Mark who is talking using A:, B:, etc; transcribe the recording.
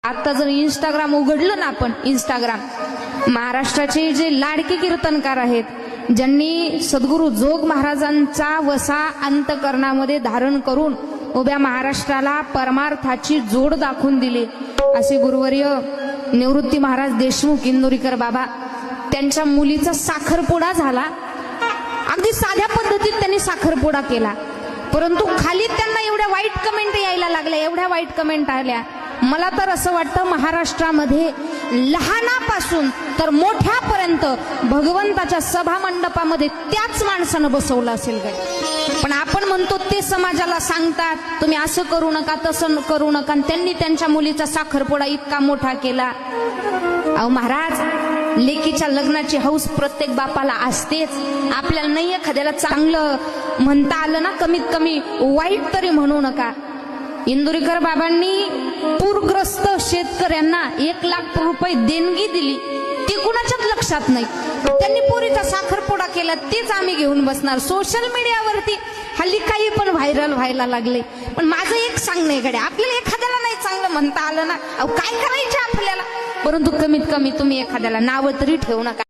A: आता जर इंस्टाग्राम उघडलं ना आपण, इंस्टाग्राम, महाराष्ट्राचे जे लाडके कीर्तनकार आहेत, ज्यांनी सद्गुरु जोग महाराजांचा वसा अंतकरणामध्ये धारण करून उभ्या महाराष्ट्राला परमार्थाची जोड दाखवून दिली, असे गुरुवर्य निवृत्ती महाराज देशमुख इंदोरीकर बाबा, त्यांच्या मुलीचा साखरपुडा झाला. अगदी साध्या पद्धतीत त्यांनी साखरपुडा केला, परंतु खाली त्यांना एवढ्या वाईट कमेंट यायला लागल्या, एवढ्या वाईट कमेंट आल्या. मला तर असं वाटतं महाराष्ट्रामध्ये लहानापासून तर मोठ्यापर्यंत भगवंताच्या सभा मंडपामध्ये त्याच माणसानं बसवलं असेल काय. पण आपण म्हणतो ते समाजाला सांगतात तुम्ही असं करू नका, तसं करू नका, आणि त्यांनी त्यांच्या मुलीचा साखरपुडा इतका मोठा केला. अहो महाराज, लेकीच्या लग्नाची हौस प्रत्येक बापाला असतेच. आपल्याला नाही एखाद्याला चांगलं म्हणता आलं ना, कमीत कमी वाईट तरी म्हणू नका. इंदोरीकर बाबांनी पूरग्रस्त शेतकऱ्यांना 1 लाख रुपये देणगी दिली, ती कुणाच्याच लक्षात नाही. त्यांनी पोरीचा साखरपुडा केला, तेच आम्ही घेऊन बसणार. सोशल मीडियावरती हल्ली काही पण व्हायरल व्हायला लागले. पण माझं एक सांगणं आहे गड्या, आपल्याला एखाद्याला नाही चांगलं म्हणता आलं ना, अहो काय करायचं आपल्याला, परंतु कमीत कमी तुम्ही एखाद्याला नावं तरी ठेवू नका.